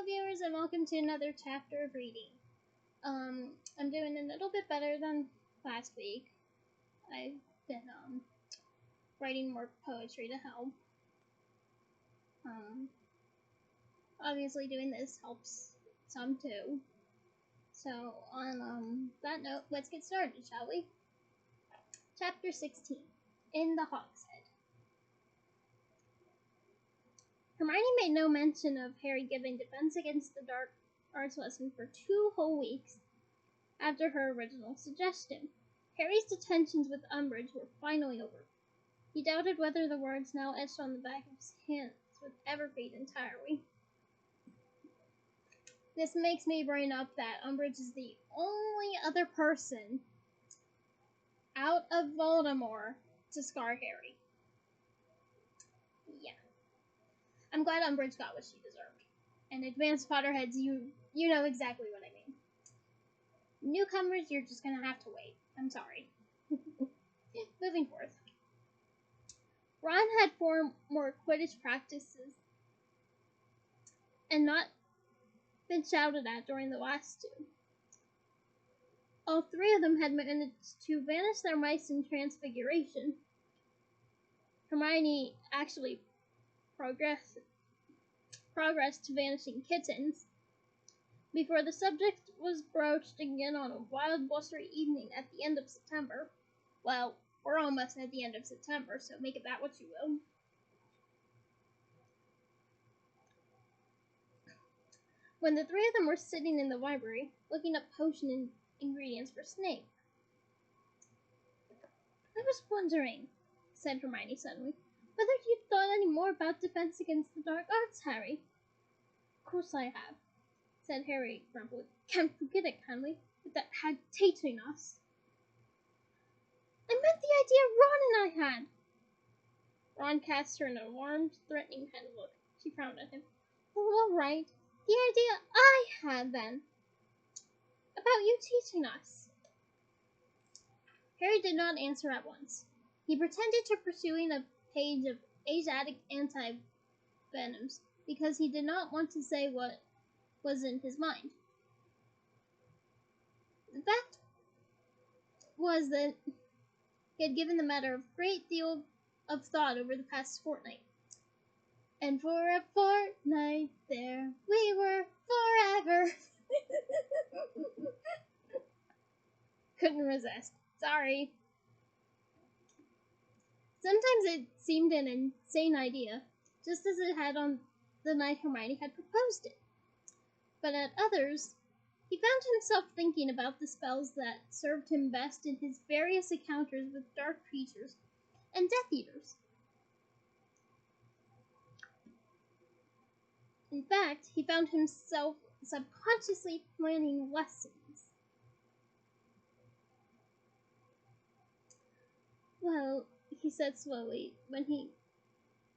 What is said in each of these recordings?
viewers, and welcome to another chapter of reading. I'm doing a little bit better than last week. I've been writing more poetry to help. Obviously doing this helps some too. So on that note, let's get started, shall we? Chapter 16, In the Hogshead. Hermione made no mention of Harry giving Defense Against the Dark Arts lesson for 2 whole weeks after her original suggestion. Harry's detentions with Umbridge were finally over. He doubted whether the words now etched on the back of his hands would ever fade entirely. This makes me bring up that Umbridge is the only other person out of Voldemort to scar Harry. Yeah. I'm glad Umbridge got what she deserved. And advanced Potterheads, you know exactly what I mean. Newcomers, you're just gonna have to wait. I'm sorry. Moving forth. Ron had 4 more Quidditch practices and not been shouted at during the last 2. All 3 of them had managed to banish their mice in Transfiguration. Hermione actually progressed to vanishing kittens before the subject was broached again on a wild, blustery evening at the end of September. Well, we're almost at the end of September, so make of that what you will. When the 3 of them were sitting in the library, looking up potion ingredients for Snape. I was wondering, said Hermione suddenly, whether you'd thought any more about Defense Against the Dark Arts, Harry. Of course I have, said Harry grumpily. Can't forget it, can we? With that hag teaching us. I meant the idea Ron and I had. Ron cast her an alarmed, threatening kind of look. She frowned at him. Oh, all right. The idea I had, then. About you teaching us. Harry did not answer at once. He pretended to pursuing a page of Asiatic anti-venoms because he did not want to say what was in his mind. The fact was that he had given the matter a great deal of thought over the past fortnight. And for a fortnight there we were forever. Couldn't resist. Sorry. Sometimes it seemed an insane idea, just as it had on the night Hermione had proposed it. But at others, he found himself thinking about the spells that served him best in his various encounters with dark creatures and Death Eaters. In fact, he found himself subconsciously planning lessons. Well, he said slowly, when he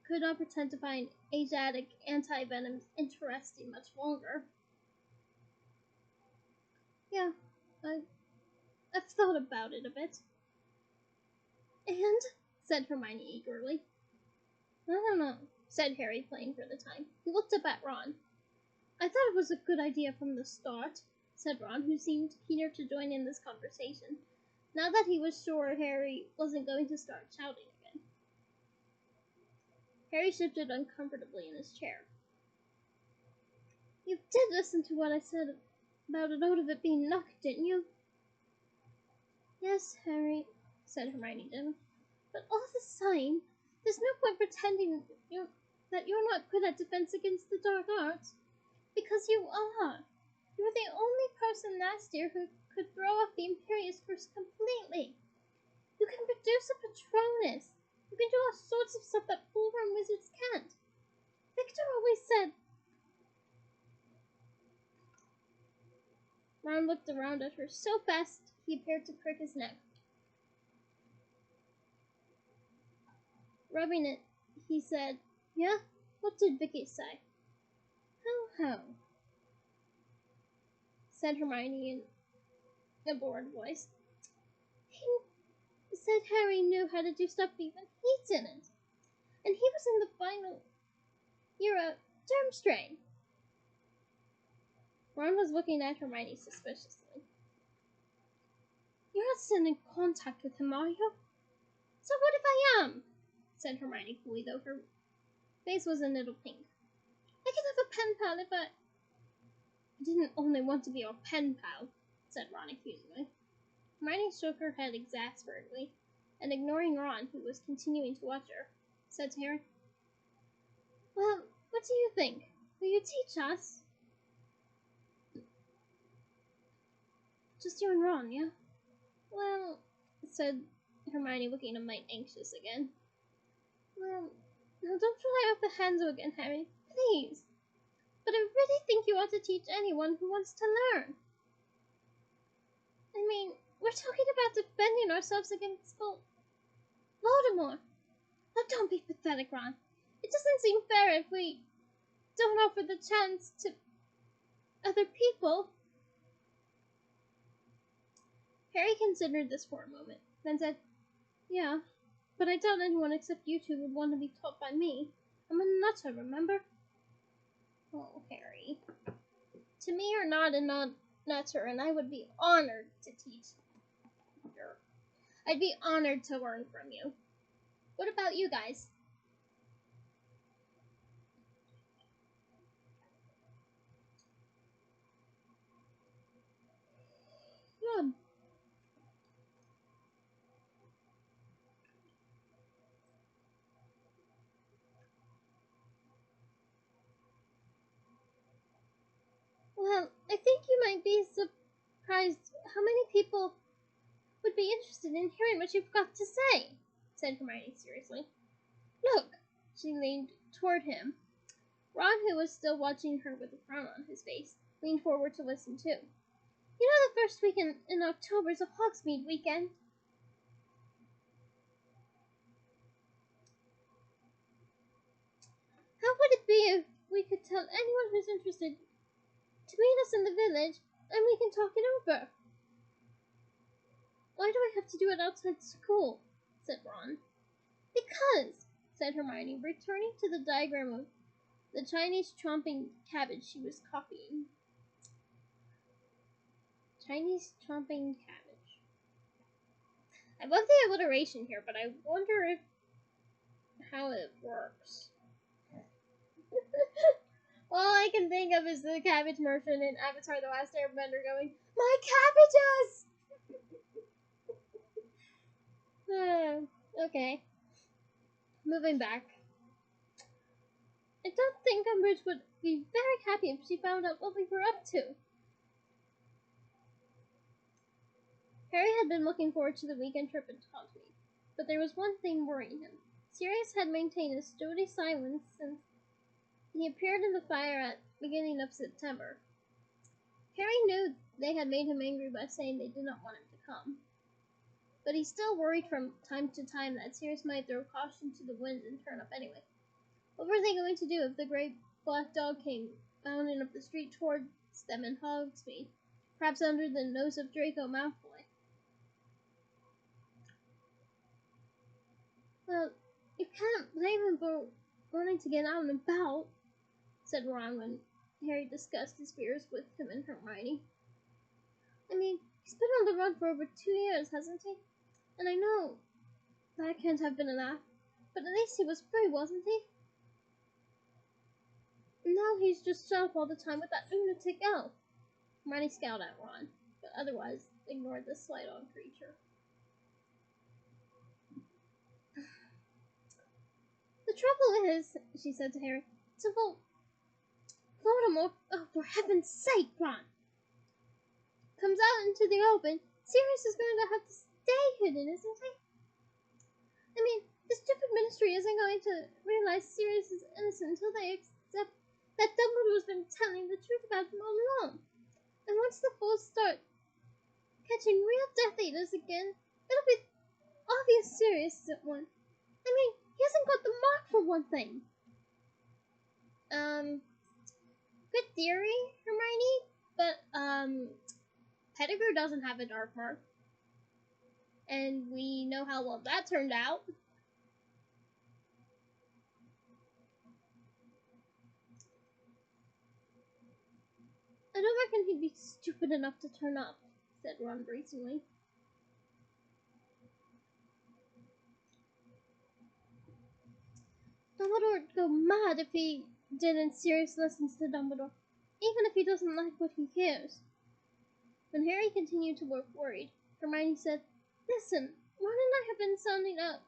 could not pretend to find Asiatic anti-venoms interesting much longer. Yeah, I've thought about it a bit. And, said Hermione eagerly. I don't know, said Harry, playing for the time. He looked up at Ron. I thought it was a good idea from the start, said Ron, who seemed keener to join in this conversation, now that he was sure Harry wasn't going to start shouting again. Harry shifted uncomfortably in his chair. You did listen to what I said about a note of it being knocked, didn't you? Yes, Harry, said Hermione gently. But all the same, there's no point pretending that you're not good at Defense Against the Dark Arts. Because you are. You were the only person last year who could throw off the Imperious Curse completely. You can produce a Patronus. You can do all sorts of stuff that full-grown wizards can't. Victor always said... Ron looked around at her so fast he appeared to crick his neck. Rubbing it, he said, Yeah? What did Vicky say? Ho, said Hermione in a bored voice. He said Harry knew how to do stuff even he didn't. And he was in the final year of Durmstrang. Ron was looking at Hermione suspiciously. You're not still in contact with him, are you? So what if I am? Said Hermione coolly, though her face was a little pink. I could have a pen pal if I didn't only want to be your pen pal, said Ron accusingly. Hermione shook her head exasperately, and ignoring Ron, who was continuing to watch her, said to Harry, Well, what do you think? Will you teach us? Just you and Ron, yeah? Well, said Hermione, looking a mite anxious again. Well, now don't fly off the handle again, Harry, please. But I really think you ought to teach anyone who wants to learn. I mean, we're talking about defending ourselves against Voldemort. Oh, don't be pathetic, Ron. It doesn't seem fair if we don't offer the chance to other people. Harry considered this for a moment, then said, Yeah, but I doubt anyone except you two would want to be taught by me. I'm a nutter, remember? Oh, Harry. To me, you're not a nutter, and I would be honored to teach you. I'd be honored to learn from you. What about you guys? Yeah. Well, I think you might be surprised how many people would be interested in hearing what you've got to say, said Hermione seriously. Look, she leaned toward him. Ron, who was still watching her with a frown on his face, leaned forward to listen too. You know the first weekend in October is a Hogsmeade weekend? How would it be if we could tell anyone who's interested to meet us in the village and we can talk it over? Why do I have to do it outside school? Said Ron. Because, said Hermione, returning to the diagram of the Chinese chomping cabbage she was copying. Chinese chomping cabbage. I love the alliteration here, but I wonder how it works. All I can think of is the cabbage merchant in Avatar: The Last Airbender going, My cabbages! Okay. Moving back. I don't think Umbridge would be very happy if she found out what we were up to. Harry had been looking forward to the weekend trip in Hogsmeade, but there was one thing worrying him. Sirius had maintained a sturdy silence since he appeared in the fire at the beginning of September. Harry knew they had made him angry by saying they did not want him to come, but he still worried from time to time that Sirius might throw caution to the wind and turn up anyway. What were they going to do if the great black dog came bounding up the street towards them in Hogsmeade, perhaps under the nose of Draco Malfoy? Well, you can't blame him for wanting to get out and about, said Ron when Harry discussed his fears with him and Hermione. I mean, he's been on the run for over 2 years, hasn't he? And I know that can't have been enough, but at least he was free, wasn't he? And now he's just shut up all the time with that lunatic elf. Hermione scowled at Ron, but otherwise ignored the slight on creature. The trouble is, she said to Harry, Voldemort, oh, for heaven's sake, Ron, comes out into the open, Sirius is going to have to stay hidden, isn't he? I mean, the stupid ministry isn't going to realize Sirius is innocent until they accept that Dumbledore's been telling the truth about him all along. And once the fools start catching real Death Eaters again, it'll be obvious Sirius isn't one. I mean, he hasn't got the mark for one thing. Good theory, Hermione, but, Pettigrew doesn't have a dark mark. And we know how well that turned out. I don't reckon he'd be stupid enough to turn up, said Ron bracingly. Dumbledore would go mad if he didn't Sirius listens to Dumbledore, even if he doesn't like what he hears. When Harry continued to look worried, Hermione said, Listen, Ron and I have been sounding out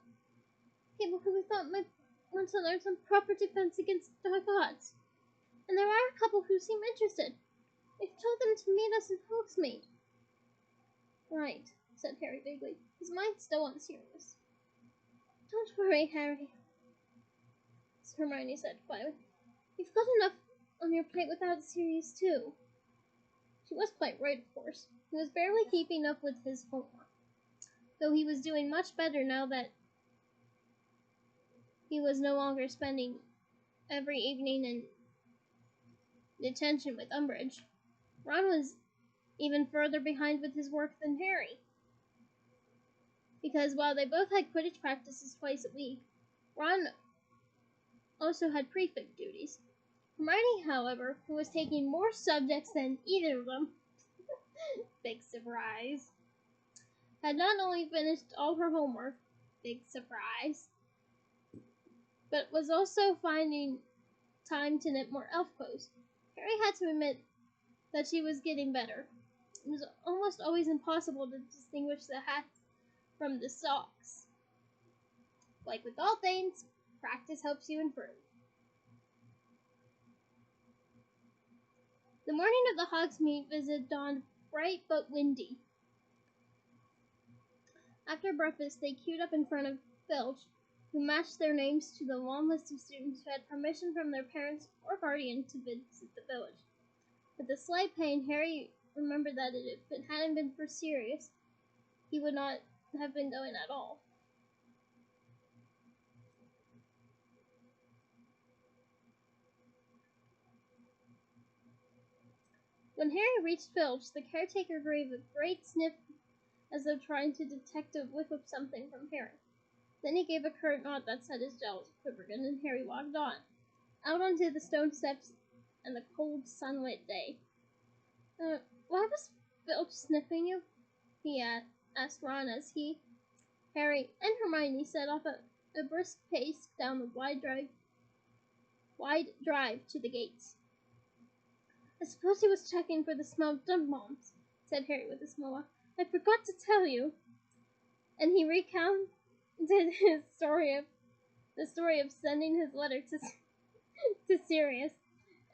people who we thought might want to learn some proper defense against dark arts. And there are a couple who seem interested. We've told them to meet us in Hogsmeade. Right, said Harry vaguely, his mind still on Sirius. Don't worry, Harry, Hermione said quietly. You've got enough on your plate without Sirius, too. She was quite right, of course. He was barely keeping up with his homework, though he was doing much better now that he was no longer spending every evening in detention with Umbridge. Ron was even further behind with his work than Harry, because while they both had Quidditch practices twice a week, Ron also had prefect duties. Hermione, however, who was taking more subjects than either of them, big surprise, had not only finished all her homework, big surprise, but was also finding time to knit more elf clothes. Harry had to admit that she was getting better. It was almost always impossible to distinguish the hats from the socks. Like with all things, practice helps you improve. The morning of the Hogsmeade visit dawned bright but windy. After breakfast, they queued up in front of Filch, who matched their names to the long list of students who had permission from their parents or guardian to visit the village. With a slight pain, Harry remembered that if it hadn't been for Sirius, he would not have been going at all. When Harry reached Filch, the caretaker gave a great sniff as though trying to detect a whiff of something from Harry. Then he gave a curt nod that set his jowls quivering, and Harry walked on, out onto the stone steps and the cold, sunlit day. Why was Filch sniffing you? He asked Ron as he, Harry, and Hermione set off at a brisk pace down the wide drive to the gates. I suppose he was checking for the smell of dump bombs, said Harry with a smile. I forgot to tell you. And he recounted the story of sending his letter to Sirius,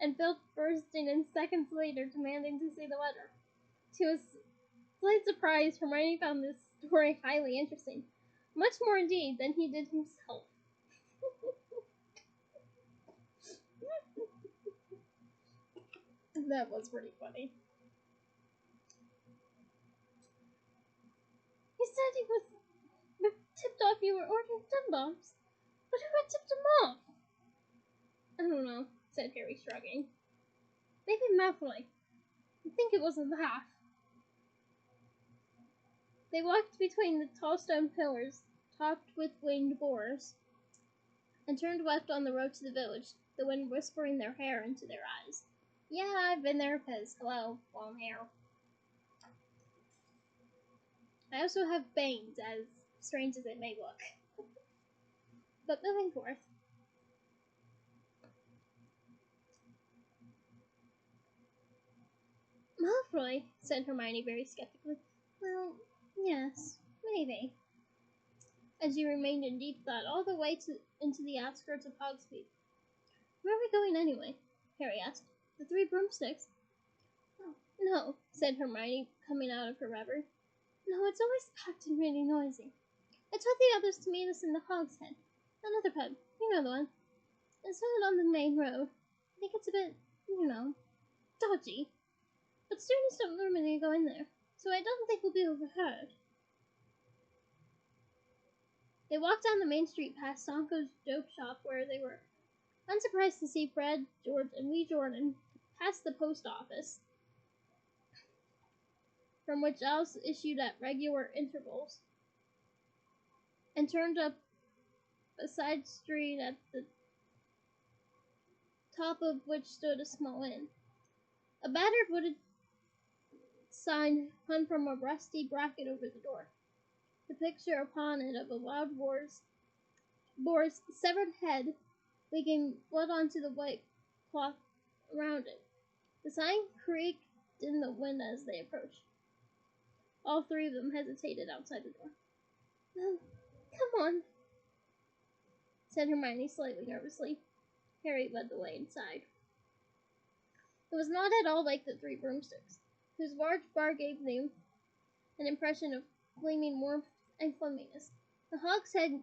and Phil bursting in seconds later, demanding to see the letter. To his slight surprise, Hermione found this story highly interesting, much more indeed than he did himself. That was pretty funny. He said he was tipped off you were ordering dumb bombs, but who had tipped him off? I don't know, said Harry, shrugging. Maybe Malfoy. I think it was a laugh. They walked between the tall stone pillars, topped with winged boars, and turned left on the road to the village, the wind whispering their hair into their eyes. Yeah, I've been there, Piz. Hello, long hair. I also have bangs, as strange as it may look. But moving forth. Malfoy, said Hermione very skeptically. Well, yes, maybe. As she remained in deep thought all the way into the outskirts of Hogsmeade. Where are we going anyway? Harry asked. The Three Broomsticks? Oh, no, said Hermione, coming out of her reverie. No, it's always packed and really noisy. I told the others to meet us in the Hogshead. Another pub, you know the one. It's not on the main road. I think it's a bit, dodgy. But students don't normally go in there, so I don't think we'll be overheard. They walked down the main street past Sonko's dope shop, where they were unsurprised to see Fred, George, and Wee Jordan past the post office, from which owls issued at regular intervals, and turned up a side street at the top of which stood a small inn. A battered wooden sign hung from a rusty bracket over the door. The picture upon it of a wild boar's severed head, leaking blood onto the white cloth around it. The sign creaked in the wind as they approached. All three of them hesitated outside the door. "Oh, come on," said Hermione slightly nervously. Harry led the way inside. It was not at all like the Three Broomsticks, whose large bar gave them an impression of gleaming warmth and cleanliness. The Hogshead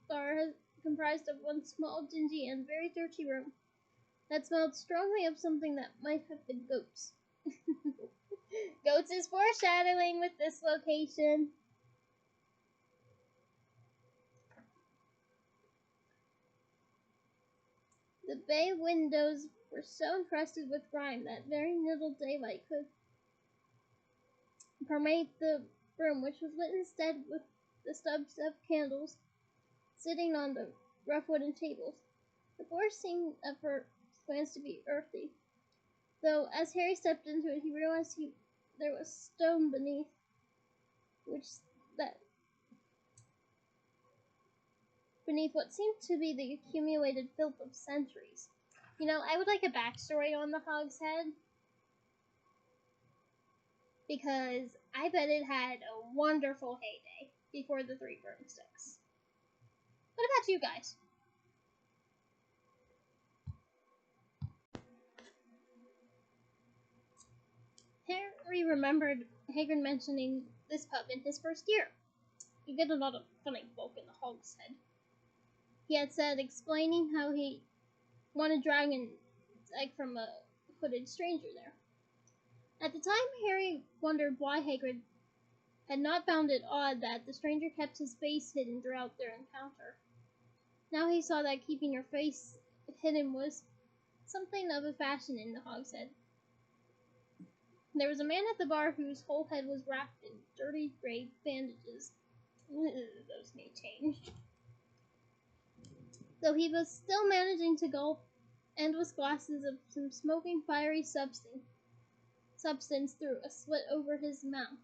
bar comprised of one small, dingy, and very dirty room that smelled strongly of something that might have been goats. Goats is foreshadowing with this location. The bay windows were so encrusted with grime that very little daylight could permeate the room, which was lit instead with the stubs of candles sitting on the rough wooden tables. The floor seemed at first glance to be earthy, though as Harry stepped into it, he realized there was stone beneath, beneath what seemed to be the accumulated filth of centuries. You know, I would like a backstory on the Hogshead, because I bet it had a wonderful heyday before the Three Broomsticks. What about you guys? Harry remembered Hagrid mentioning this pub in his first year. You get a lot of funny folk in the Hogshead. He had said, explaining how he won a dragon's egg from a hooded stranger there. At the time, Harry wondered why Hagrid had not found it odd that the stranger kept his face hidden throughout their encounter. Now he saw that keeping your face hidden was something of a fashion in the Hogshead. There was a man at the bar whose whole head was wrapped in dirty gray bandages. Those may change. Though he was still managing to gulp endless glasses of some smoking fiery substance through a slit over his mouth.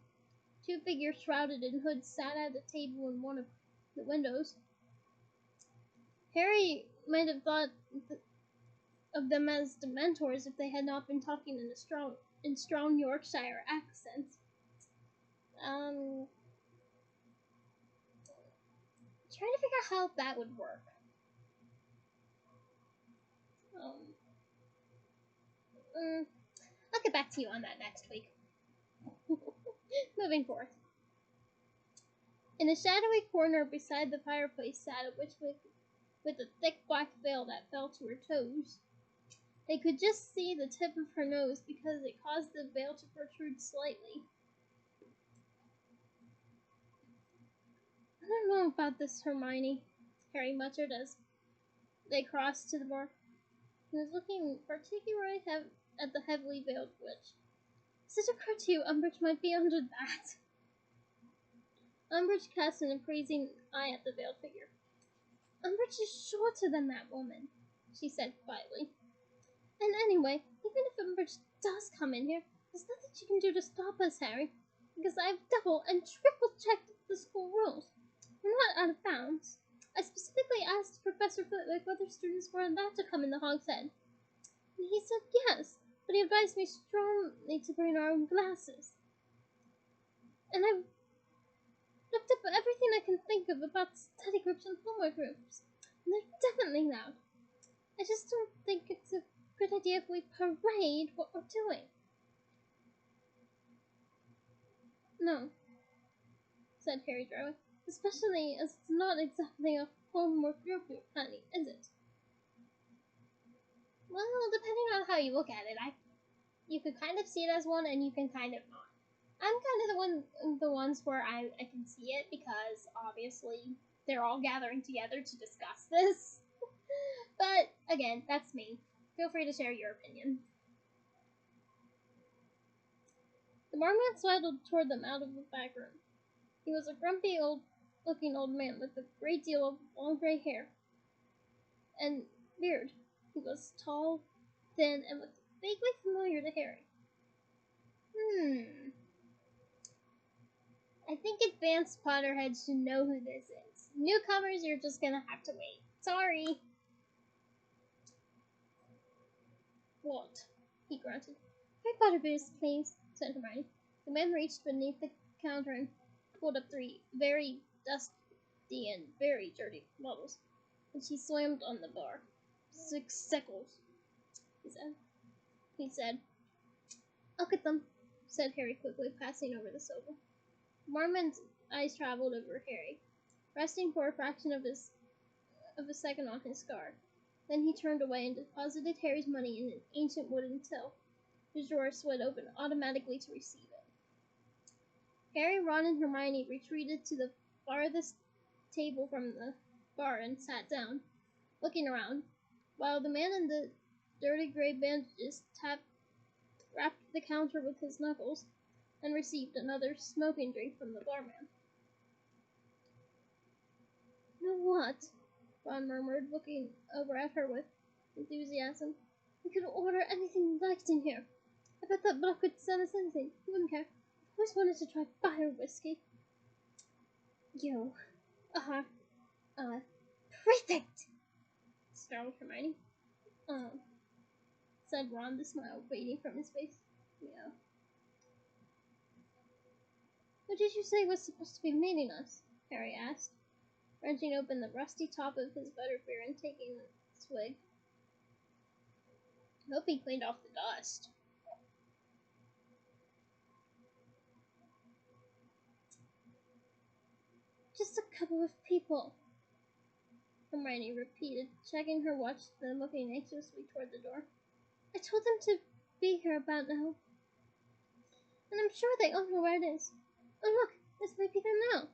Two figures shrouded in hoods sat at a table in one of the windows. Harry might have thought of them as Dementors if they had not been talking in strong Yorkshire accents. Trying to figure out how that would work. I'll get back to you on that next week. Moving forth. In a shadowy corner beside the fireplace sat a witch with a thick black veil that fell to her toes. They could just see the tip of her nose because it caused the veil to protrude slightly. "I don't know about this, Hermione," Harry muttered as they crossed to the bar. He was looking particularly at the heavily veiled witch. "Has it occurred to you Umbridge might be under that?" Umbridge cast an appraising eye at the veiled figure. "Umbridge is shorter than that woman," she said quietly. "And anyway, even if Umbridge does come in here, there's nothing she can do to stop us, Harry, because I've double and triple checked the school rules. We're not out of bounds. I specifically asked Professor Flitwick whether students were allowed to come in the Hogshead, and he said yes, but he advised me strongly to bring our own glasses. And I've looked up everything I can think of about study groups and homework groups, and they're definitely allowed. I just don't think it's a good idea if we parade what we're doing." "No," said Harry dryly. "Especially as it's not exactly a homework group you're planning, is it?" "Well, depending on how you look at it, you could kind of see it as one, and you can kind of not. I'm kind of the ones where I can see it because obviously they're all gathering together to discuss this. But again, that's me. Feel free to share your opinion." The barman sidled toward them out of the back room. He was a grumpy looking old man with a great deal of long gray hair and beard. He was tall, thin, and looked vaguely familiar to Harry. advanced Potterheads should know who this is. Newcomers, you're just gonna have to wait. Sorry. What? He grunted. 3 butterbeers, please, said Hermione. The man reached beneath the counter and pulled up 3 very dusty and very dirty bottles, and she slammed on the bar. 6 shekels, he said. I'll get them, said Harry quickly, passing over the silver. The barman's eyes traveled over Harry, resting for a fraction of a second on his card. Then he turned away and deposited Harry's money in an ancient wooden till, whose drawer slid open automatically to receive it. Harry, Ron, and Hermione retreated to the farthest table from the bar and sat down, looking around, while the man in the dirty gray bandages rapped the counter with his knuckles and received another smoking drink from the barman. You know what? Ron murmured, looking over at her with enthusiasm. We could order anything we liked in here. I bet that bloke could sell us anything. He wouldn't care. I've always wanted to try fire whiskey. You are perfect, snarled Hermione. Said Ron, the smile fading from his face. Yeah. What did you say was supposed to be meeting us? Harry asked, wrenching open the rusty top of his butterbeer and taking a swig. I hope he cleaned off the dust. Just a couple of people, Hermione repeated, checking her watch, then looking anxiously toward the door. I told them to be here about now, and I'm sure they all know where it is. Oh look, this might be them now.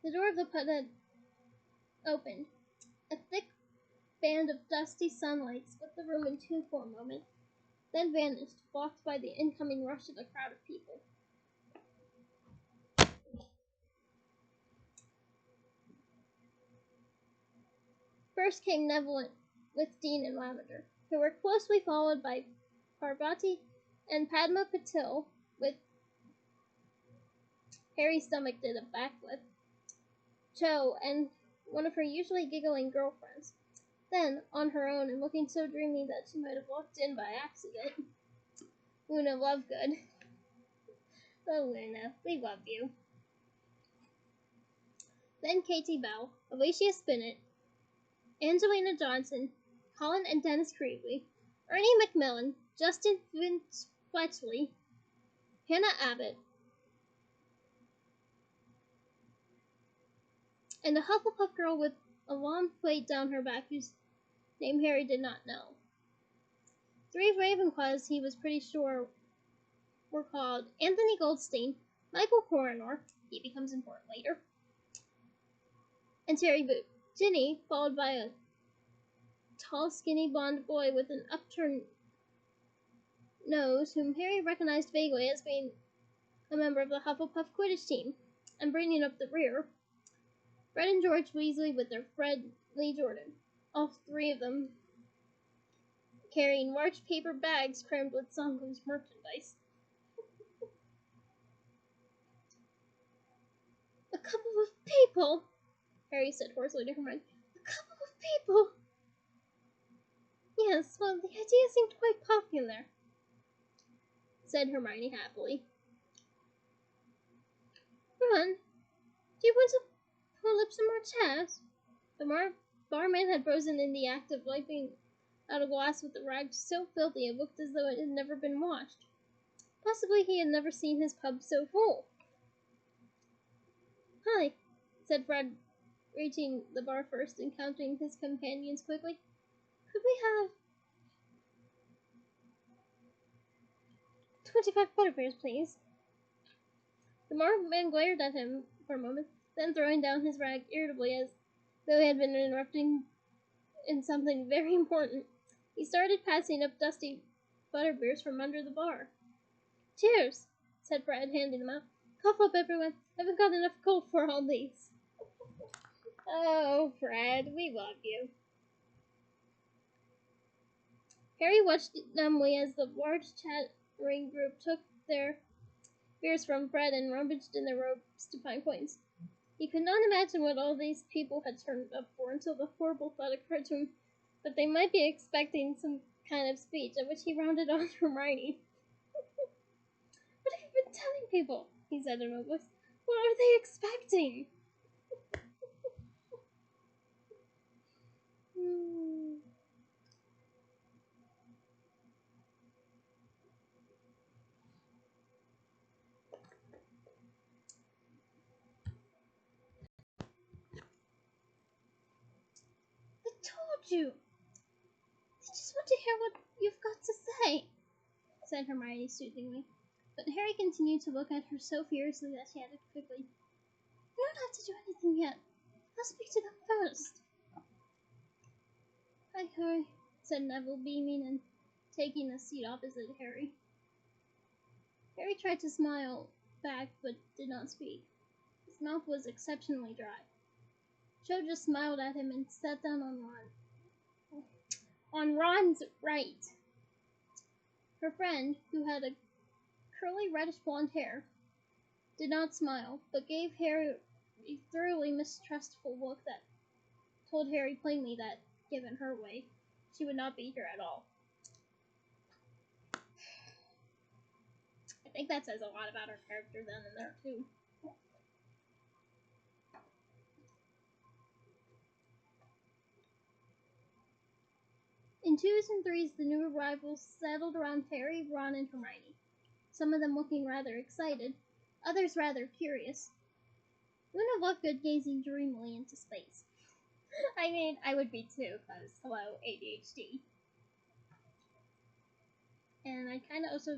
The door of the put had opened. A thick band of dusty sunlight split the room in two for a moment, then vanished, blocked by the incoming rush of a crowd of people. First came Neville with Dean and Lavender, who were closely followed by Parvati and Padma Patil, with Harry's stomach did a backflip, Cho, and one of her usually giggling girlfriends. Then, on her own and looking so dreamy that she might have walked in by accident, Luna Lovegood. Oh, Luna, we love you. Then Katie Bell, Alicia Spinnet, Angelina Johnson, Colin and Dennis Creevely, Ernie Macmillan, Justin Vince Fletchley, Hannah Abbott, and a Hufflepuff girl with a long plait down her back whose name Harry did not know. 3 Ravenclaws he was pretty sure were called Anthony Goldstein, Michael Coronor, he becomes important later, and Terry Boot. Ginny, followed by a tall, skinny blonde boy with an upturned nose, whom Harry recognized vaguely as being a member of the Hufflepuff Quidditch team, and bringing up the rear, Fred and George Weasley with their Fred Lee Jordan, all 3 of them carrying large paper bags crammed with Songum's merchandise. A couple of people, Harry said hoarsely to Hermione. A couple of people. Yes, well, the idea seemed quite popular, said Hermione happily. Ron, do you want to pull up some more chairs? The barman had frozen in the act of wiping out a glass with a rag so filthy it looked as though it had never been washed. Possibly he had never seen his pub so full. Hi, said Fred, reaching the bar first and counting his companions quickly. Could we have 25 butterbeers, please? The barman glared at him for a moment, then throwing down his rag irritably as though he had been interrupting in something very important, he started passing up dusty butterbeers from under the bar. Cheers, said Fred, handing them out. Cough up, everyone. I haven't got enough cold for all these. Oh, Fred, we love you. Harry watched numbly as the large chattering group took their fears from Fred and rummaged in their robes to find coins. He could not imagine what all these people had turned up for until the horrible thought occurred to him that they might be expecting some kind of speech, at which he rounded on Hermione. What have you been telling people? He said in a voice. What are they expecting? I told you. They just want to hear what you've got to say, said Hermione soothingly. But Harry continued to look at her so fiercely that she added quickly, You don't have to do anything yet. I'll speak to them first. Hi, Harry, said Neville, beaming and taking a seat opposite Harry. Harry tried to smile back, but did not speak. His mouth was exceptionally dry. Cho just smiled at him and sat down on Ron's right. Her friend, who had a curly reddish blonde hair, did not smile, but gave Harry a thoroughly mistrustful look that told Harry plainly that, given her way, she would not be here at all. I think that says a lot about her character then and there, too. In twos and threes, the new arrivals settled around Harry, Ron, and Hermione, some of them looking rather excited, others rather curious. Luna looked good gazing dreamily into space. I mean, I would be too, because, hello, ADHD. And I kind of also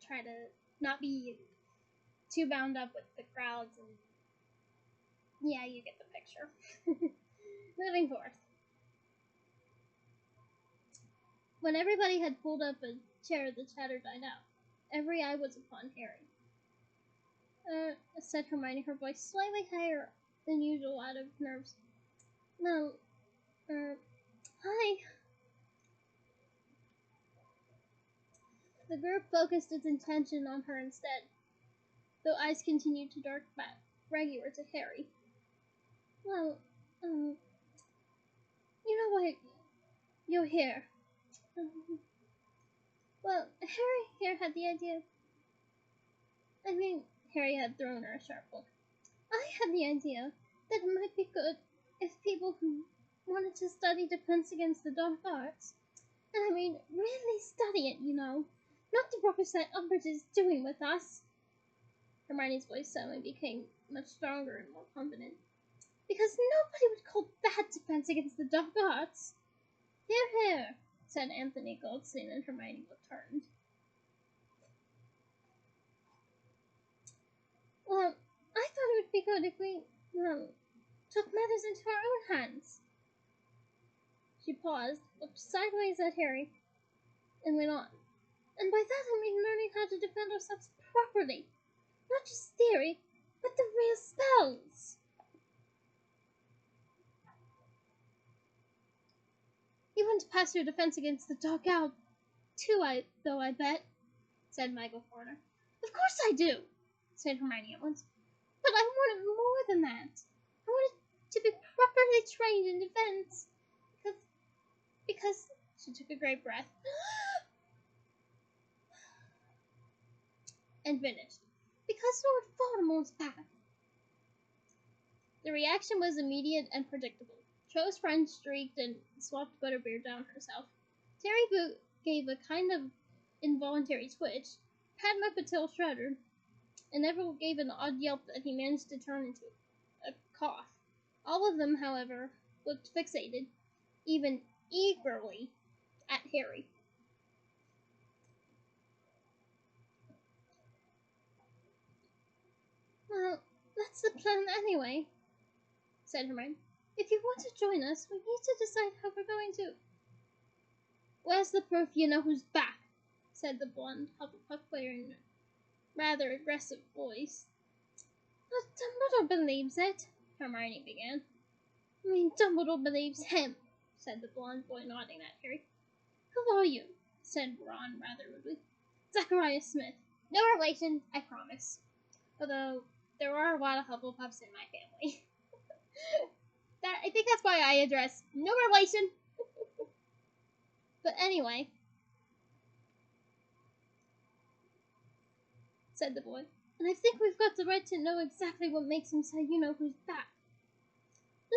try to not be too bound up with the crowds, and yeah, you get the picture. Moving forth. When everybody had pulled up a chair, the chatter died out. Every eye was upon Harry. Said Hermione, her voice slightly higher than usual out of nerves. No, hi. The group focused its attention on her instead, though eyes continued to dart back regular to Harry. Well, you know what? You're here. Well, Harry here had the idea. Harry had thrown her a sharp look. I had the idea that it might be good if people who wanted to study Defense Against the Dark Arts, and really study it, not the rubbish that Umbridge is doing with us. Hermione's voice suddenly became much stronger and more confident. Because nobody would call that Defense Against the Dark Arts. Hear, hear, said Anthony Goldstein, and Hermione looked heartened. Well, I thought it would be good if we, took matters into our own hands. She paused, looked sideways at Harry, and went on. And by that I mean learning how to defend ourselves properly. Not just theory, but the real spells. You want to pass your Defense Against the Dark out, too, I bet, said Michael Corner. Of course I do, said Hermione at once. But I wanted more than that. I wanted to be properly trained in defense. Because she took a great breath and finished. Because Lord Voldemort's back. The reaction was immediate and predictable. Cho's friend shrieked and swapped Butterbeer down herself. Terry gave a kind of involuntary twitch. Padma Patil shuddered, and Neville gave an odd yelp that he managed to turn into a cough. All of them, however, looked fixated, even eagerly, at Harry. Well, that's the plan anyway, said Hermione. If you want to join us, we need to decide how we're going to. Where's the proof you know who's back? Said the blonde Hufflepuff player in a rather aggressive voice. Dumbledore believes it, Hermione began. Dumbledore believes him, said the blonde boy, nodding at Harry. Who are you? Said Ron rather rudely. Zachariah Smith. No relation, I promise. Although, there are a lot of Hufflepuffs in my family. I think that's why I address no relation. But anyway, said the boy, and I think we've got the right to know exactly what makes him say you know who's back.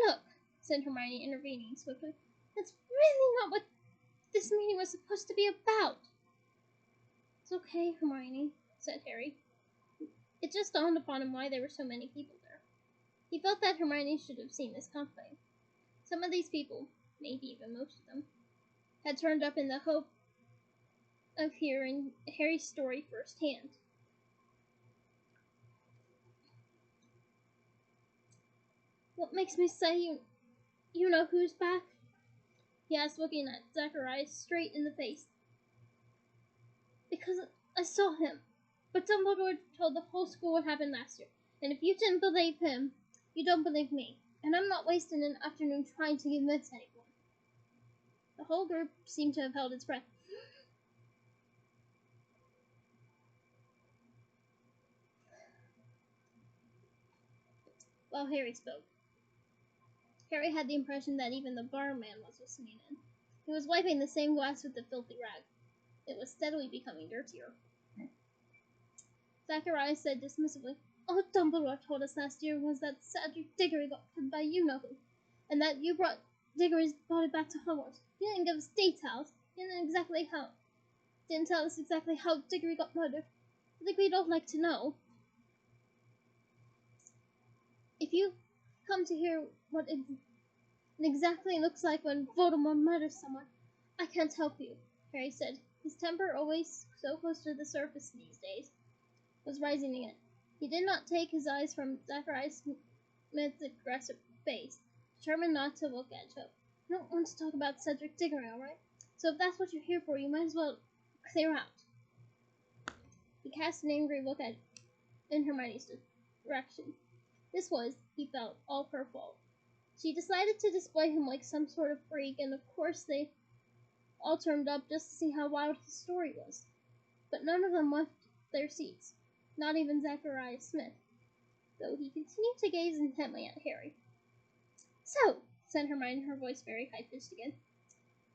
Look, said Hermione, intervening swiftly, that's really not what this meeting was supposed to be about. It's okay, Hermione, said Harry. It just dawned upon him why there were so many people there. He felt that Hermione should have seen this coming. Some of these people, maybe even most of them, had turned up in the hope of hearing Harry's story firsthand. What makes me say you know who's back? He asked, looking at Zacharias straight in the face. Because I saw him. But Dumbledore told the whole school what happened last year. And if you didn't believe him, you don't believe me. And I'm not wasting an afternoon trying to convince anyone. The whole group seemed to have held its breath. While Harry spoke. Harry had the impression that even the barman was listening in. He was wiping the same glass with the filthy rag. It was steadily becoming dirtier. Zacharias said dismissively, all Dumbledore told us last year was that Cedric Diggory got killed by you-know-who, and that you brought Diggory's body back to Hogwarts. You didn't give us details. You didn't tell us exactly how Diggory got murdered. I think we'd all like to know. If you come to hear what it exactly looks like when Voldemort murders someone, I can't help you, Harry said. His temper, always so close to the surface these days, was rising again. He did not take his eyes from Zacharias Smith's aggressive face, determined not to look at Cho. I don't want to talk about Cedric Diggory, all right? So if that's what you're here for, you might as well clear out. He cast an angry look in Hermione's direction. This was, he felt, all her fault. She decided to display him like some sort of freak, and of course they all turned up just to see how wild his story was. But none of them left their seats, not even Zacharias Smith, though he continued to gaze intently at Harry. So, said Hermione, her voice very high-pitched again.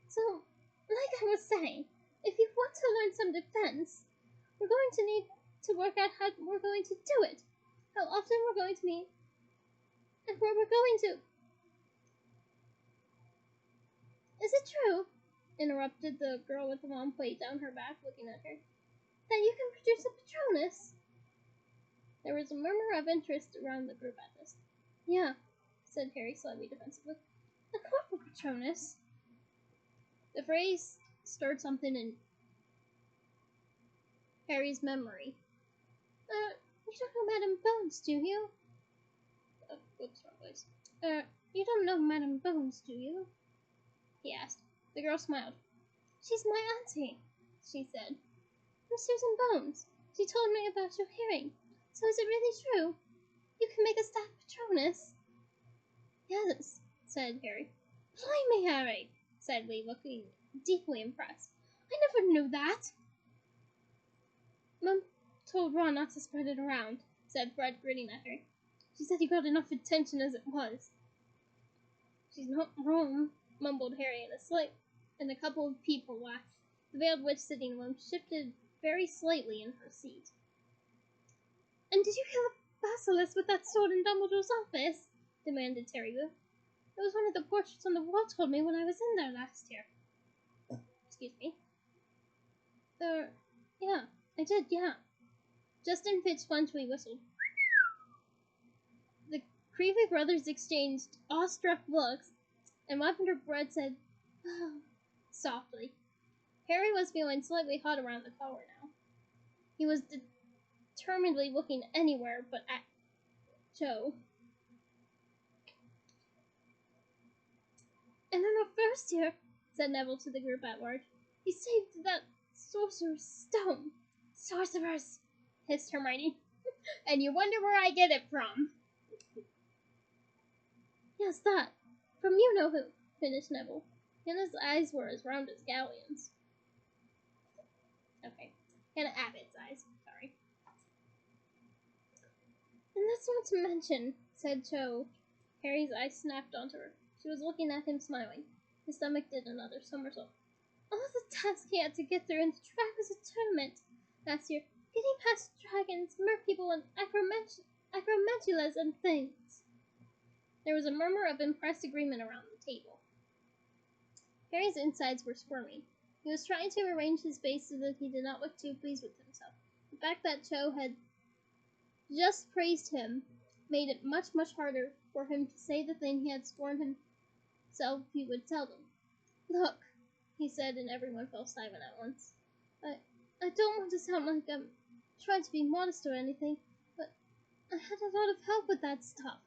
So, like I was saying, if you want to learn some defense, we're going to need to work out how we're going to do it, how often we're going to meet, and where we're going to. Is it true, interrupted the girl with the long plait down her back, looking at her, that you can produce a Patronus? There was a murmur of interest around the group at this. Yeah, said Harry slightly defensively. A corporal Patronus? The phrase stirred something in Harry's memory. You don't know Madame Bones, do you? Whoops, wrong voice. You don't know Madame Bones, do you? He asked. The girl smiled. She's my auntie, she said. I'm Susan Bones. She told me about your hearing. So is it really true? You can make a staff Patronus? Yes, said Harry. Blimey, Harry, said Lee, looking deeply impressed. I never knew that. Mum told Ron not to spread it around, said Fred, grinning at her. She said you got enough attention as it was. She's not wrong, mumbled Harry, and a couple of people laughed. The veiled witch sitting alone shifted very slightly in her seat. And did you kill a basilisk with that sword in Dumbledore's office? Demanded Terry Lou. It was one of the portraits on the wall told me when I was in there last year. Excuse me. Yeah, I did, yeah. Justin Fitzpunchly whistled. The Creevy brothers exchanged awestruck looks, and Lavender Bread said, oh, softly. Harry was feeling slightly hot around the collar now. He was determinedly looking anywhere but at Cho. And in our first year, said Neville to the group at large, he saved that sorcerer's stone. Sorcerers, hissed Hermione. And you wonder where I get it from. Yes, that. From you-know-who, finished Neville. Hannah's eyes were as round as galleons. Okay, Hannah Abbott's eyes, sorry. just want to mention, said Cho. Harry's eyes snapped onto her. She was looking at him smiling. His stomach did another somersault. All the tasks he had to get through in the Trapezoid tournament last year, getting past dragons, merpeople, and acromantulas and things. There was a murmur of impressed agreement around the table. Harry's insides were squirming. He was trying to arrange his face so that he did not look too pleased with himself. The fact that Cho had just praised him made it much, much harder for him to say the thing he had sworn himself he would tell them. Look, he said, and everyone fell silent at once. I don't want to sound like I'm trying to be modest or anything, but I had a lot of help with that stuff.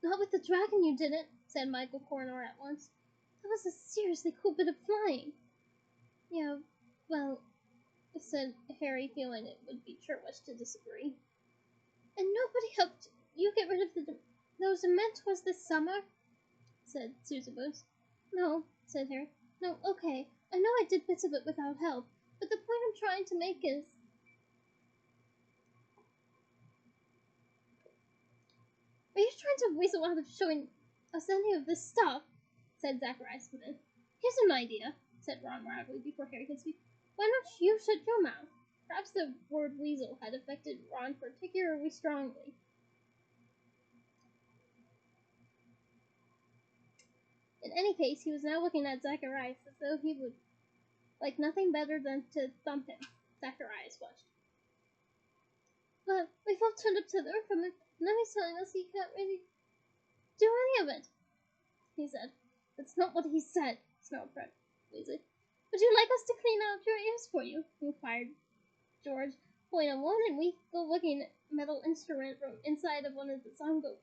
Not with the dragon you didn't, said Michael Corner at once. That was a seriously cool bit of flying. Yeah, well, said Harry, feeling it would be churlish to disagree. And nobody helped you get rid of those Dementors this summer? Said Susubus. No, said Harry. No, okay, I know I did bits of it without help, but the point I'm trying to make is... Are you trying to weasel out of showing us any of this stuff? Said Zacharias Smith. Here's an idea, said Ron mildly before Harry could speak. Why don't you shut your mouth? Perhaps the word weasel had affected Ron particularly strongly. In any case, he was now looking at Zacharias as though he would like nothing better than to thump him. Zacharias blushed. But we've all turned up to the earth from him, and now he's telling us he can't really do any of it, he said. That's not what he said, snarled Fred Weasley. Would you like us to clean out your ears for you? Inquired George, pulling a long and weak-looking metal instrument from inside of one of the Songo's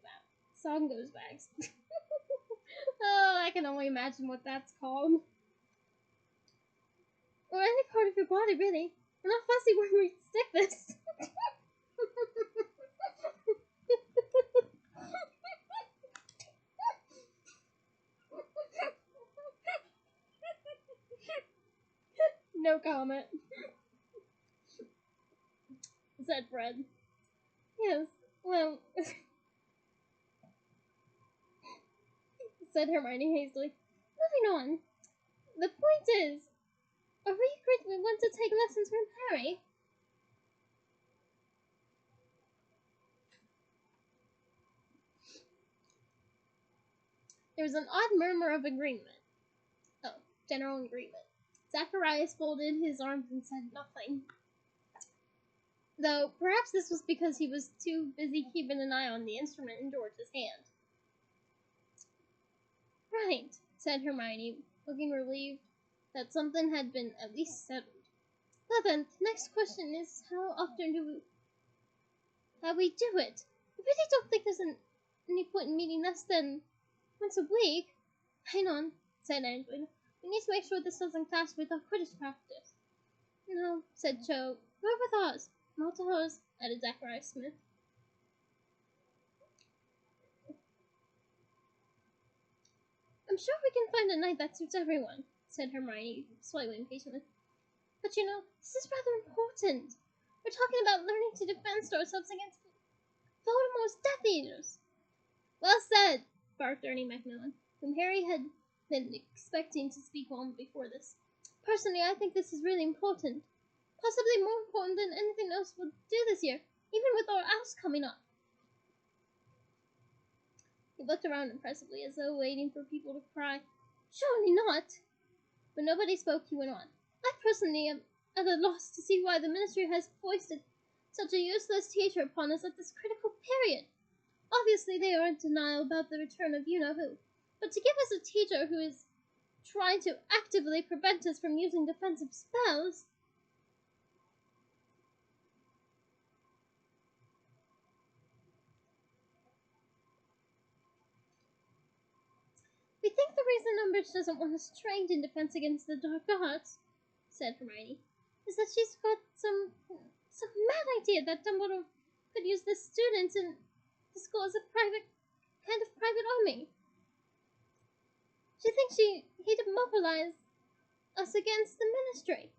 bags. Oh, I can only imagine what that's called. Or any part of your body, really. We're not fussy where we stick this. No comment, said Fred. Yes, well, said Hermione hastily. Moving on. The point is, are we agreed we want to take lessons from Harry? There was an odd murmur of agreement. Oh, general agreement. Zacharias folded his arms and said nothing. Though, perhaps this was because he was too busy keeping an eye on the instrument in George's hand. Right, said Hermione, looking relieved that something had been at least settled. Well then, the next question is, how often do we do it? I really don't think there's any point in meeting less than once a week. Hang on, said Angelina. We need to make sure this doesn't clash with our Quidditch practice. No, said Cho. Nor with ours. Not to hers, added Zacharias Smith. I'm sure we can find a night that suits everyone, said Hermione, slightly impatiently. But you know, this is rather important. We're talking about learning to defend ourselves against Voldemort's Death Eaters. Well said, barked Ernie Macmillan, whom Harry had been expecting to speak on before this. Personally, I think this is really important. Possibly more important than anything else we'll do this year, even with our ouse coming up. He looked around impressively, as though waiting for people to cry, Surely not! When nobody spoke, he went on. I personally am at a loss to see why the Ministry has foisted such a useless teacher upon us at this critical period. Obviously, they are in denial about the return of you-know-who, but to give us a teacher who is trying to actively prevent us from using defensive spells... We think the reason Umbridge doesn't want us trained in defense against the dark arts, said Hermione, is that she's got some mad idea that Dumbledore could use the students in the school as a kind of private army. She thinks he'd mobilize us against the Ministry.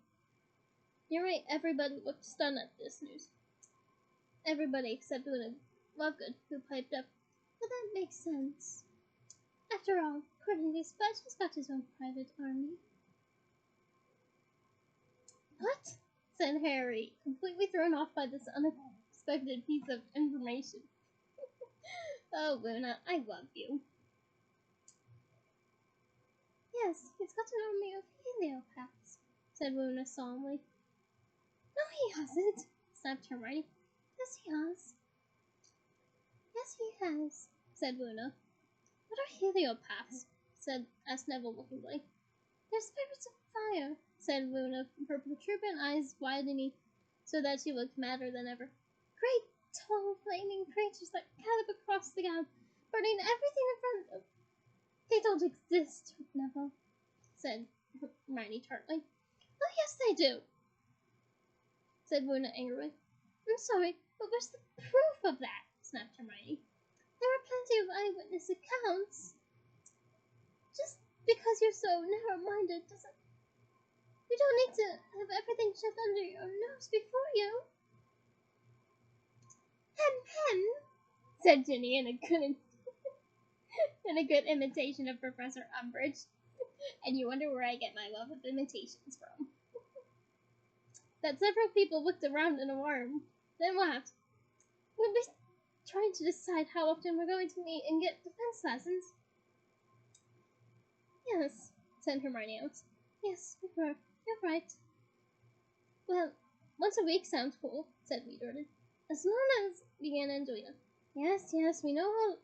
You're right, everybody looked stunned at this news. Everybody except Luna Lovegood, who piped up, "But that makes sense. After all, Cornelius Fudge has got his own private army." "What?" said Harry, completely thrown off by this unexpected piece of information. "Oh, Luna, I love you." "Yes, he's got an army of heliopaths," said Luna solemnly. "No, he hasn't," snapped Hermione. "Yes, he has." "Yes, he has," said Luna. "What are heliopaths?" asked Neville looking blank. "They're spirits of fire," said Luna, her protuberant eyes widening so that she looked madder than ever. "Great, tall, flaming creatures that gallop across the ground, burning everything in front of." "They don't exist, Neville," said Hermione tartly. "Oh, yes, they do," said Luna angrily. "I'm sorry, but where's the proof of that?" snapped Hermione. "There are plenty of eyewitness accounts. Just because you're so narrow-minded doesn't... You don't need to have everything shoved under your nose before you." "Hem, hem," said Ginny in a good imitation of Professor Umbridge. And you wonder where I get my love of imitations from. That several people looked around in alarm, then laughed. "We'll be trying to decide how often we're going to meet and get defense lessons." "Yes," said Hermione Alex. "Yes, we were. You're right." "Well, once a week sounds cool," said Retorted. "As long as," began Angelina. "Yes, yes, we know all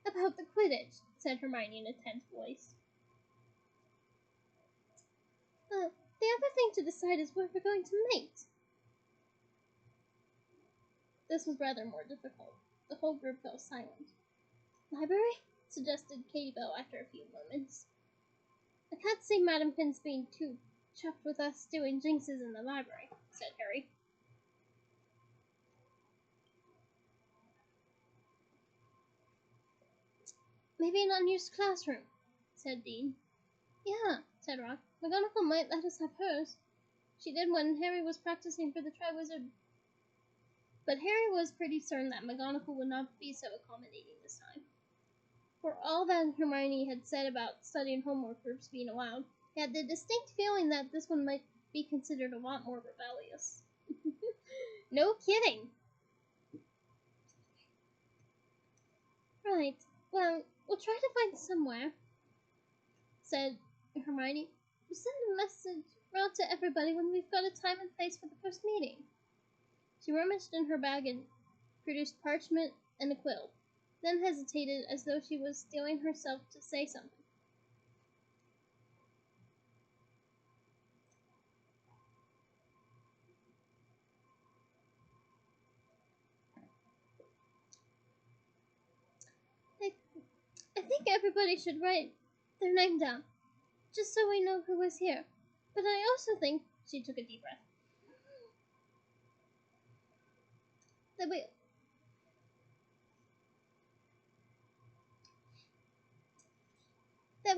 about the Quidditch," said Hermione in a tense voice. "The other thing to decide is where we're going to mate." This was rather more difficult. The whole group fell silent. "Library?" suggested Katie Bell after a few moments. "I can't see Madam Pin's being too chuffed with us doing jinxes in the library," said Harry. "Maybe an unused classroom," said Dean. "Yeah," said Ron. "McGonagall might let us have hers. She did when Harry was practicing for the Triwizard." But Harry was pretty certain that McGonagall would not be so accommodating this time. For all that Hermione had said about studying homework groups being allowed, he had the distinct feeling that this one might be considered a lot more rebellious. No kidding! "Right, well, we'll try to find somewhere," said Hermione. "We'll send a message round to everybody when we've got a time and place for the first meeting." She rummaged in her bag and produced parchment and a quill, then hesitated as though she was steeling herself to say something. I think everybody should write their name down, just so we know who was here. But I also think," she took a deep breath, "that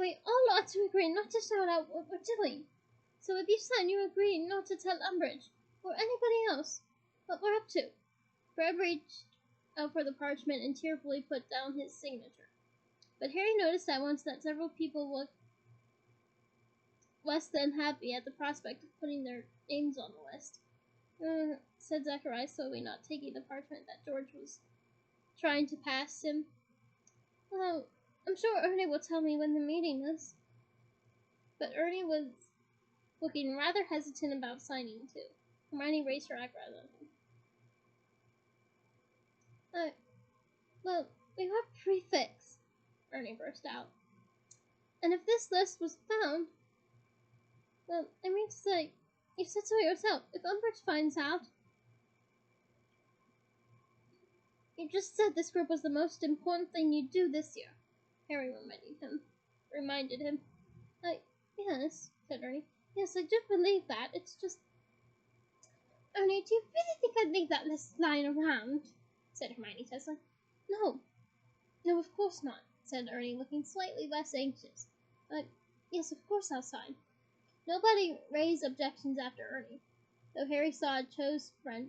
we all ought to agree not to shout out what we're doing. So if you sign, you agree not to tell Umbridge, or anybody else, what we're up to." Fred reached out for the parchment and tearfully put down his signature. But Harry noticed at once that several people looked less than happy at the prospect of putting their names on the list. Said Zachariah slowly, not taking the parchment that George was trying to pass him. "Well, I'm sure Ernie will tell me when the meeting is." But Ernie was looking rather hesitant about signing, too. Hermione raised her eyebrows at him. Well, we are prefects," Ernie burst out. "And if this list was found, well, I mean to say, you said so yourself, if Umbridge finds out..." "You just said this group was the most important thing you do this year," Harry reminded him. Yes," said Ernie. "Yes, I do believe that. It's just..." "Ernie, do you really think I'd leave that list lying around?" said Hermione testily. No, of course not," said Ernie, looking slightly less anxious. "But, yes, of course I'll sign." Nobody raised objections after Ernie. though Harry saw Cho's friend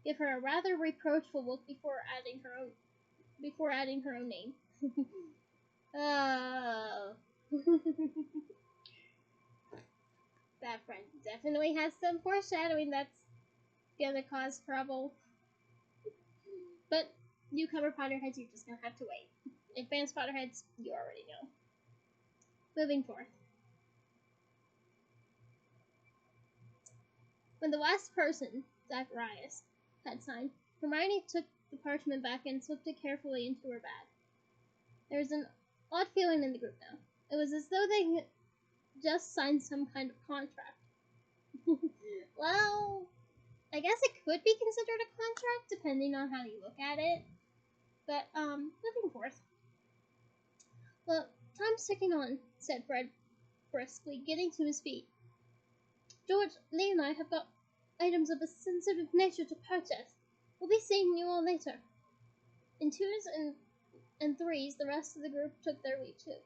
give her a rather reproachful look before adding her own name. Oh. That friend definitely has some foreshadowing that's gonna cause trouble. But newcomer Potterheads, you're just gonna have to wait. Advanced Potterheads, you already know. Moving forth. When the last person, Zacharias, had signed, Hermione took the parchment back and slipped it carefully into her bag. There was an odd feeling in the group now. It was as though they had just signed some kind of contract. Well, I guess it could be considered a contract depending on how you look at it. But, moving forth. Well, time's ticking on, said Fred briskly, getting to his feet. George, Lee and I have got items of a sensitive nature to purchase. We'll be seeing you all later. In twos and threes, the rest of the group took their leave too.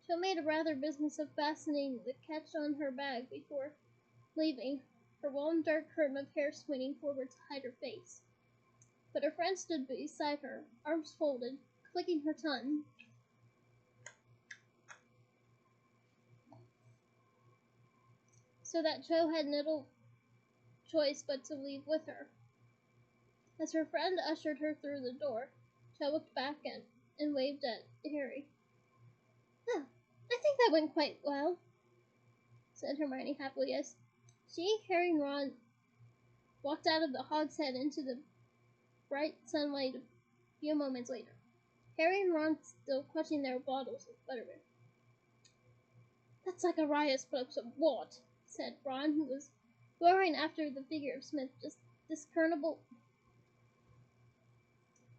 Jo made a rather business of fastening the catch on her bag before leaving, her long dark curtain of hair swinging forward to hide her face. But her friend stood beside her, arms folded, clicking her tongue. So that Jo had little choice but to leave with her. As her friend ushered her through the door, Jo looked back and waved at Harry. Oh, I think that went quite well, said Hermione happily as she, Harry, and Ron walked out of the hogshead into the bright sunlight a few moments later. Harry and Ron still clutching their bottles of butterbeer. That's like Arias put up some what? Said Ron, who was glowering after the figure of Smith just discernible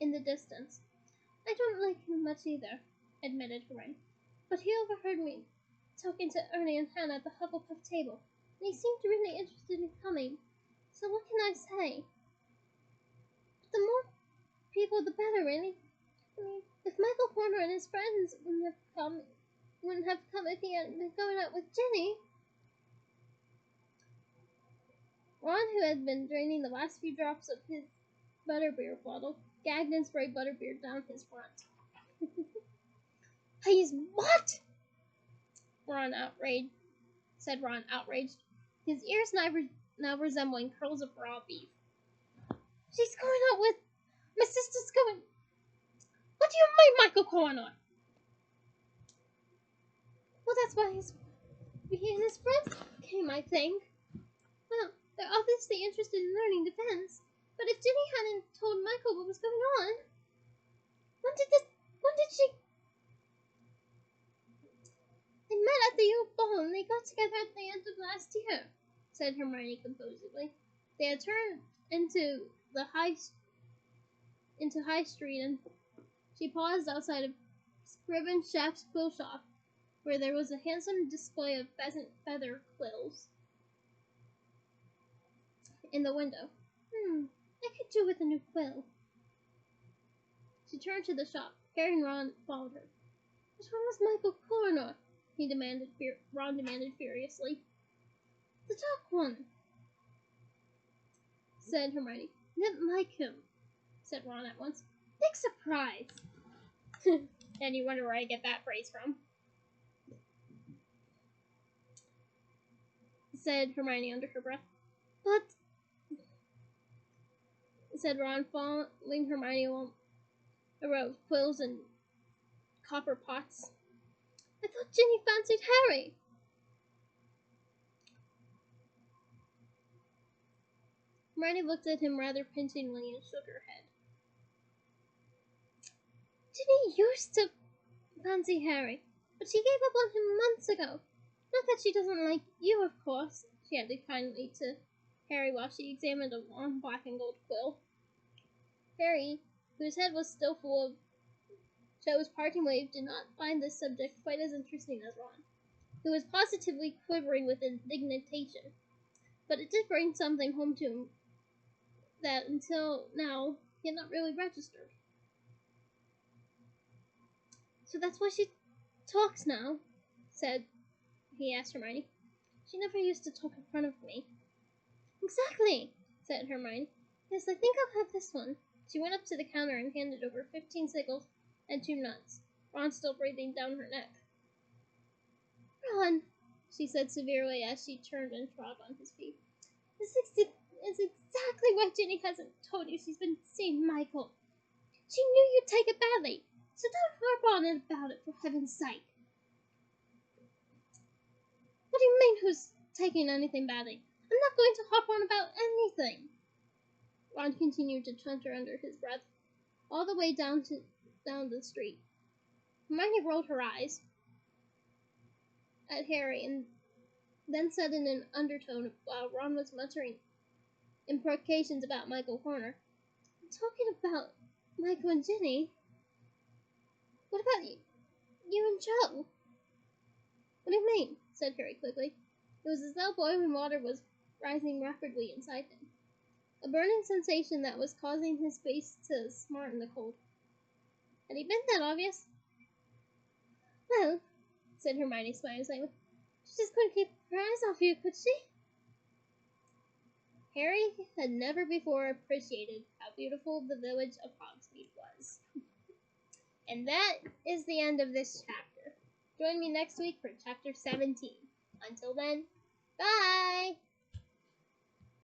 in the distance. I don't like him much either, admitted Hermione, but he overheard me talking to Ernie and Hannah at the Hufflepuff table, and he seemed really interested in coming. So what can I say? The more people, the better, really. I mean, if Michael Corner and his friends wouldn't have come if he hadn't been going out with Ginny. Ron, who had been draining the last few drops of his butterbeer bottle, gagged and sprayed butterbeer down his front. He's what? Said Ron, outraged, his ears now resembling curls of raw beef. She's going out with... My sister's going... What do you mean, Michael Corner? Well, that's why he and his friends came, I think. Well, they're obviously interested in learning defense, but if Ginny hadn't told Michael what was going on... When did she... They met at the Oak Ball and they got together at the end of last year, said Hermione composedly. They had turned into High Street, and she paused outside of Scriven Chef's quill shop, where there was a handsome display of pheasant feather quills in the window. I could do with a new quill. She turned to the shop. Harry and Ron followed her. Which one was Michael Corner? Ron demanded furiously. The dark one, said Hermione. Didn't like him, said Ron at once. Big surprise. And you wonder where I get that phrase from, said Hermione under her breath. But, said Ron, following Hermione along a row of quills and copper pots. I thought Ginny fancied Harry. Hermione looked at him rather pityingly and shook her head. Ginny used to fancy Harry, but she gave up on him months ago. Not that she doesn't like you, of course, she added kindly to Harry while she examined a long black and gold quill. Harry, whose head was still full of Jo's parting wave, did not find this subject quite as interesting as Ron, who was positively quivering with indignation. But it did bring something home to him that until now he had not really registered. So that's why she talks now, he asked Hermione. She never used to talk in front of me. Exactly, said Hermione. Yes, I think I'll have this one. She went up to the counter and handed over 15 sickles and 2 nuts, Ron still breathing down her neck. Ron, she said severely as she turned and trod on his feet. This is exactly why Ginny hasn't told you she's been seeing Michael. She knew you'd take it badly, so don't harp on it about it for heaven's sake. What do you mean, who's taking anything badly? I'm not going to harp on about anything. Ron continued to chunder under his breath, all the way down the street. Hermione rolled her eyes at Harry and then said in an undertone while Ron was muttering imprecations about Michael Corner, talking about Michael and Ginny, what about you and Joe? What do you mean? Said Harry quickly. It was as though boiling water was rising rapidly inside him, a burning sensation that was causing his face to smart in the cold. Had he been that obvious? Well, said Hermione, smiling slightly, she just couldn't keep her eyes off you, could she? Harry had never before appreciated how beautiful the village of Hogsmeade was. And that is the end of this chapter. Join me next week for chapter 17. Until then, bye!